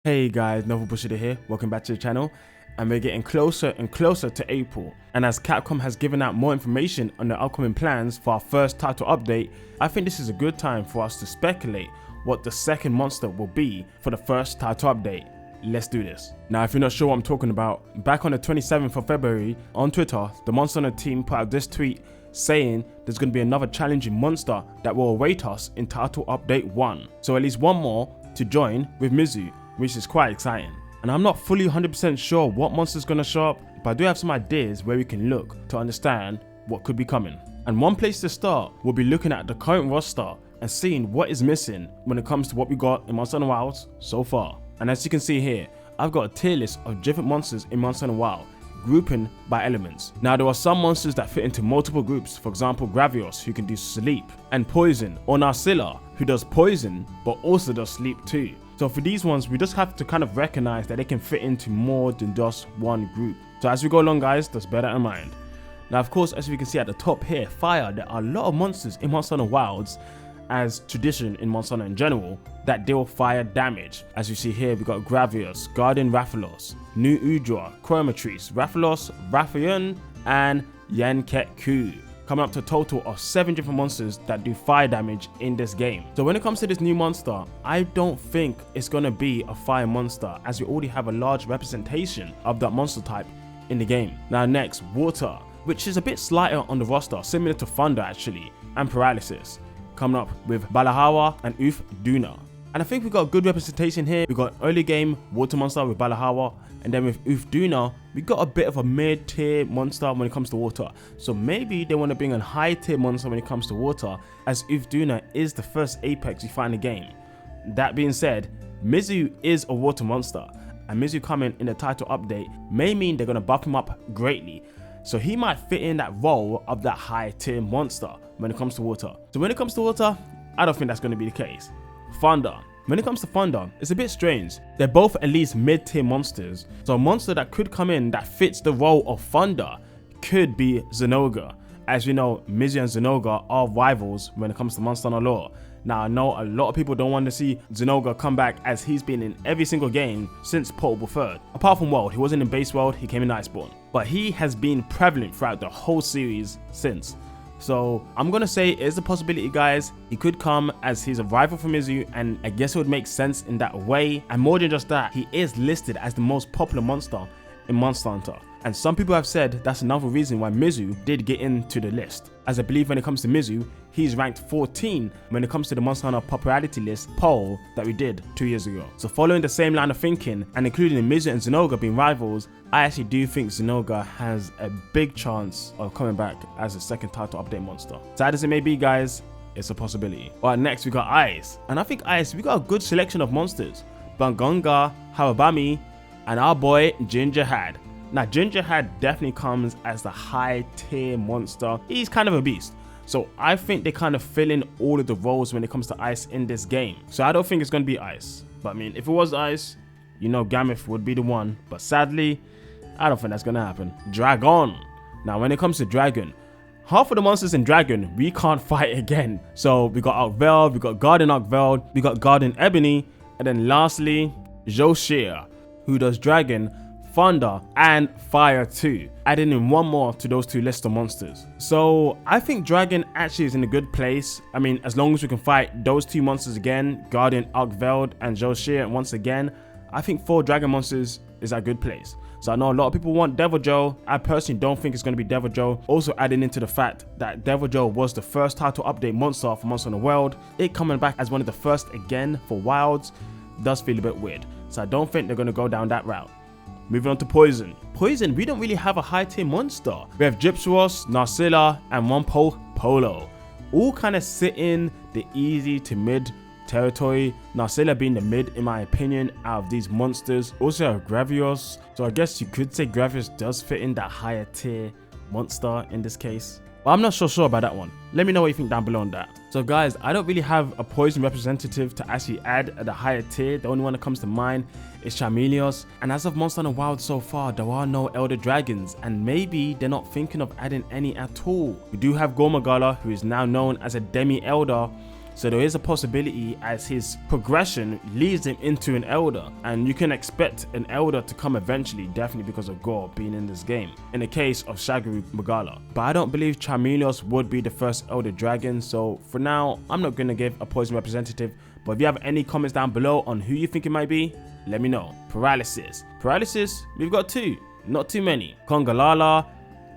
Hey guys, Novel Bushida here, welcome back to the channel, and we're getting closer and closer to April, and as Capcom has given out more information on their upcoming plans for our first title update, I think this is a good time for us to speculate what the second monster will be for the first title update. Let's do this. Now if you're not sure what I'm talking about, back on the 27th of February on Twitter, the Monster Hunter team put out this tweet saying there's going to be another challenging monster that will await us in title update 1. So at least one more to join with Mizu, which is quite exciting. And I'm not fully 100% sure what monster's gonna show up, but I do have some ideas where we can look to understand what could be coming. And one place to start will be looking at the current roster and seeing what is missing when it comes to what we got in Monster Hunter Wilds so far. And as you can see here, I've got a tier list of different monsters in Monster Hunter Wild, grouping by elements. Now there are some monsters that fit into multiple groups, for example Gravios, who can do sleep, and poison, or Narcilla, who does poison but also does sleep too. So for these ones, we just have to kind of recognize that they can fit into more than just one group. So as we go along guys, just bear that in mind. Now of course, as we can see at the top here, fire, there are a lot of monsters in Monster Hunter Wilds, as tradition in Monster Hunter in general, that deal fire damage. As you see here, we got Gravios, Guardian Rathalos, New Udra, Chromatrice, Rathalos, Rathian, and Yanket-Ku, coming up to a total of 7 different monsters that do fire damage in this game. So when it comes to this new monster, I don't think it's gonna be a fire monster, as we already have a large representation of that monster type in the game. Now next, water, which is a bit slighter on the roster, similar to thunder actually, and paralysis, coming up with Balahawa and Uth Duna. And I think we got a good representation here. We got early game water monster with Balahawa, and then with Uth Duna, we got a bit of a mid-tier monster when it comes to water. So maybe they want to bring a high-tier monster when it comes to water, as Uth Duna is the first Apex you find in the game. That being said, Mizu is a water monster, and Mizu coming in the title update may mean they're going to buff him up greatly. So he might fit in that role of that high-tier monster when it comes to water. So when it comes to water, I don't think that's going to be the case. Thunder. When it comes to Thunder, it's a bit strange. They're both at least mid-tier monsters. So a monster that could come in that fits the role of Thunder could be Zinogre. As we know, Mizu and Zinogre are rivals when it comes to Monster Hunter lore. Now I know a lot of people don't want to see Zinogre come back, as he's been in every single game since Portable 3rd. Apart from World, he wasn't in Base World, he came in Iceborne. But he has been prevalent throughout the whole series since. So I'm gonna say it is a possibility guys. He could come as he's a rival for Mizu, and I guess it would make sense in that way. And more than just that, he is listed as the most popular monster in Monster Hunter. And some people have said that's another reason why Mizu did get into the list, as I believe when it comes to Mizu, he's ranked 14 when it comes to the Monster Hunter popularity list poll that we did 2 years ago. So following the same line of thinking, and including Mizu and Zinogre being rivals, I actually do think Zinogre has a big chance of coming back as a second title update monster. Sad as it may be guys, it's a possibility. Alright, next we got Ice. And I think Ice, we got a good selection of monsters. Bangonga, Hawabami, and our boy Ginger Had. Now Ginger Had definitely comes as the high tier monster. He's kind of a beast. So I think they kind of fill in all of the roles when it comes to Ice in this game. So I don't think it's going to be Ice. But I mean, if it was Ice, you know Gameth would be the one. But sadly, I don't think that's going to happen. Dragon. Now when it comes to Dragon, half of the monsters in Dragon, we can't fight again. So we got Arkveld, we got Guardian Arkveld, we got Guardian Ebony, and then lastly, Zhou, who does Dragon, Thunder, and Fire too, adding in one more to those two lists of monsters. So I think Dragon actually is in a good place. I mean, as long as we can fight those two monsters again, Guardian Arkveld and Zhou once again, I think 4 Dragon monsters is a good place. So I know a lot of people want Deviljho. I personally don't think it's going to be Deviljho. Also adding into the fact that Deviljho was the first title update monster for Monster Hunter World, it coming back as one of the first again for Wilds does feel a bit weird. So I don't think they're going to go down that route. Moving on to Poison. Poison, we don't really have a high tier monster. We have Gypsyros, Narcilla, and Wumpo Polo. All kind of sit in the easy to mid territory. Narcilla being the mid in my opinion out of these monsters. Also have Gravios. So I guess you could say Gravios does fit in that higher tier monster in this case. But I'm not so sure about that one. Let me know what you think down below on that. So guys, I don't really have a Poison representative to actually add at the higher tier. The only one that comes to mind is Charmeleos. And as of Monster Hunter Wild so far, there are no Elder Dragons, and maybe they're not thinking of adding any at all. We do have Gormagala, who is now known as a Demi Elder, So there is a possibility as his progression leads him into an Elder, and you can expect an Elder to come eventually, definitely because of Gore being in this game, in the case of Shaguru Magala. But I don't believe Charmeleos would be the first Elder Dragon, so for now, I'm not going to give a Poison representative, but if you have any comments down below on who you think it might be, let me know. Paralysis. Paralysis, we've got two, not too many. Congalala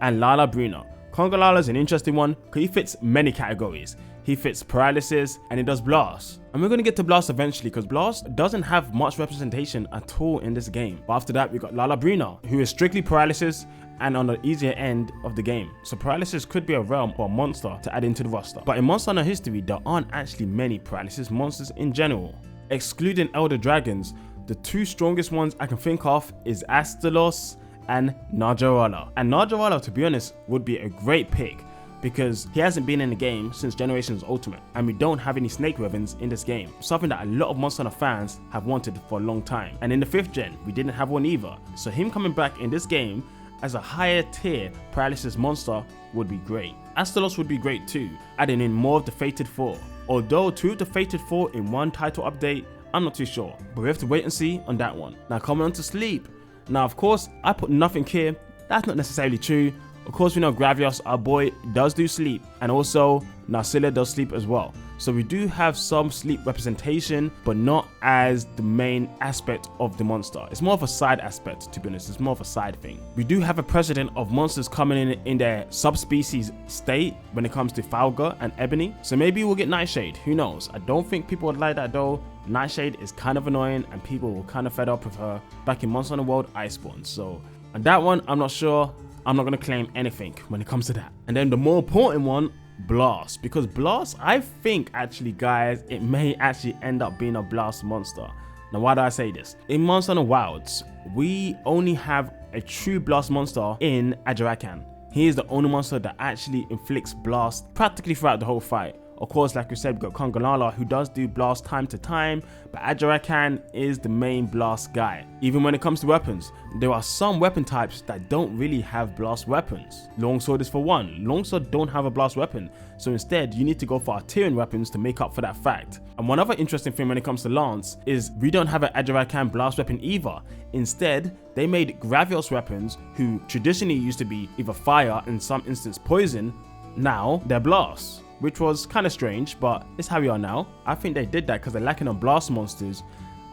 and Lala Bruna. Congalala is an interesting one because he fits many categories. He fits Paralysis and he does Blast. And we're going to get to Blast eventually because Blast doesn't have much representation at all in this game. But after that, we got Lala Bruna, who is strictly Paralysis and on the easier end of the game. So Paralysis could be a realm or a monster to add into the roster. But in Monster Hunter history, there aren't actually many Paralysis monsters in general. Excluding Elder Dragons, the two strongest ones I can think of is Astalos and Najarala. And Najarala, to be honest, would be a great pick because he hasn't been in the game since Generations Ultimate, and we don't have any Snake Weapons in this game, something that a lot of Monster Hunter fans have wanted for a long time. And in the 5th gen, we didn't have one either, so him coming back in this game as a higher tier Paralysis monster would be great. Astalos would be great too, adding in more of the Fated 4. Although 2 of the Fated 4 in one title update, I'm not too sure, but we have to wait and see on that one. Now coming on to Sleep. Now of course, I put nothing here, that's not necessarily true. Of course, we know Gravios, our boy, does do sleep, and also Narcilla does sleep as well. So we do have some sleep representation, but not as the main aspect of the monster. It's more of a side aspect, to be honest. It's more of a side thing. We do have a precedent of monsters coming in their subspecies state when it comes to Falga and Ebony. So maybe we'll get Nightshade, who knows? I don't think people would like that though. Nightshade is kind of annoying and people were kind of fed up with her back in Monster Hunter World Iceborne. So on that one, I'm not sure. I'm not going to claim anything when it comes to that. And then the more important one, Blast. Because Blast, I think actually guys, it may actually end up being a Blast monster. Now why do I say this? In Monster Hunter Wilds, we only have a true Blast monster in Ajarakan. He is the only monster that actually inflicts Blast practically throughout the whole fight. Of course, like we said, we've got Congalala who does do Blast time to time, but Ajarakan is the main Blast guy. Even when it comes to weapons, there are some weapon types that don't really have Blast weapons. Longsword is for one. Longsword don't have a Blast weapon, so instead you need to go for Artillery weapons to make up for that fact. And one other interesting thing when it comes to Lance is we don't have an Ajarakan Blast weapon either. Instead, they made Gravios weapons, who traditionally used to be either fire and in some instance poison. Now they're Blast, which was kind of strange, but it's how we are now. I think they did that because they're lacking on Blast monsters.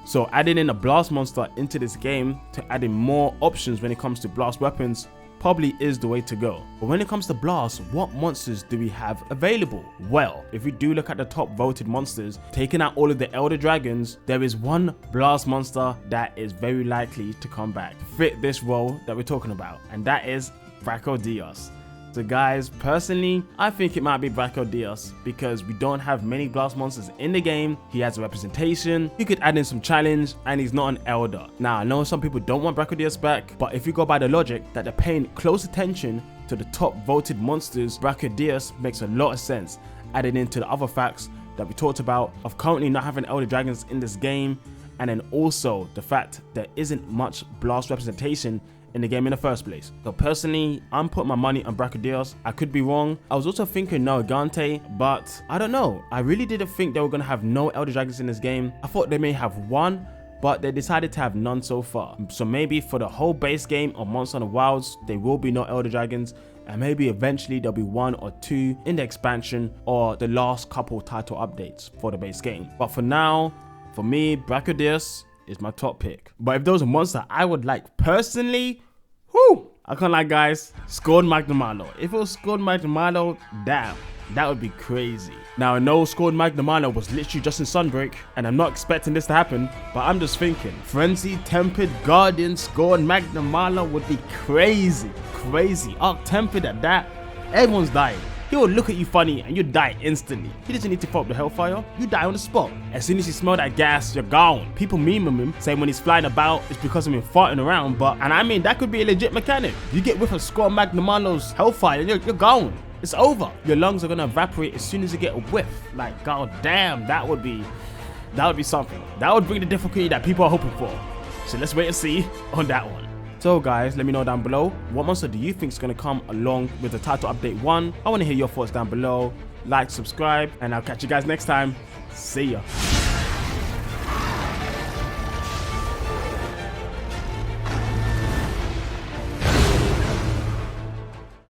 So adding in a Blast monster into this game to add in more options when it comes to Blast weapons probably is the way to go. But when it comes to Blast, what monsters do we have available? Well, if we do look at the top voted monsters, taking out all of the Elder Dragons, there is one Blast monster that is very likely to come back, fit this role that we're talking about, and that is Brachydios. So guys, personally, I think it might be Brachydios because we don't have many Blast monsters in the game. He has a representation, you could add in some challenge, and he's not an Elder. Now, I know some people don't want Brachydios back, but if you go by the logic that they're paying close attention to the top voted monsters, Brachydios makes a lot of sense, adding into the other facts that we talked about of currently not having Elder Dragons in this game, and then also the fact there isn't much Blast representation in the game in the first place. So personally, I'm putting my money on Brachydios. I could be wrong. I was also thinking Nargante, but I don't know. I really didn't think they were going to have no Elder Dragons in this game. I thought they may have one, but they decided to have none so far. So maybe for the whole base game of Monster Hunter Wilds, there will be no Elder Dragons, and maybe eventually there'll be 1 or 2 in the expansion or the last couple title updates for the base game. But for now, for me, Brachydios is my top pick. But if there was a monster I would like personally, whoo, I can't lie guys, Scorn Magnamalo. If it was Scorn Magnamalo, damn, that would be crazy. Now I know Scorn Magnamalo was literally just in Sunbreak, and I'm not expecting this to happen, but I'm just thinking, Frenzy Tempered Guardian Scorn Magnamalo would be crazy, crazy. Arc Tempered at that, everyone's dying. He will look at you funny and you die instantly. He doesn't need to throw up the Hellfire, you die on the spot. As soon as you smell that gas, you're gone. People meme him saying when he's flying about, it's because of him farting around, and I mean, that could be a legit mechanic. You get with a Scorn Magnamalo's Hellfire, you're gone. It's over. Your lungs are gonna evaporate as soon as you get a whiff. Like, god damn, that would be something. That would bring the difficulty that people are hoping for. So let's wait and see on that one. So guys, let me know down below, what monster do you think is going to come along with the title update 1? I want to hear your thoughts down below. like, subscribe, and I'll catch you guys next time. See ya.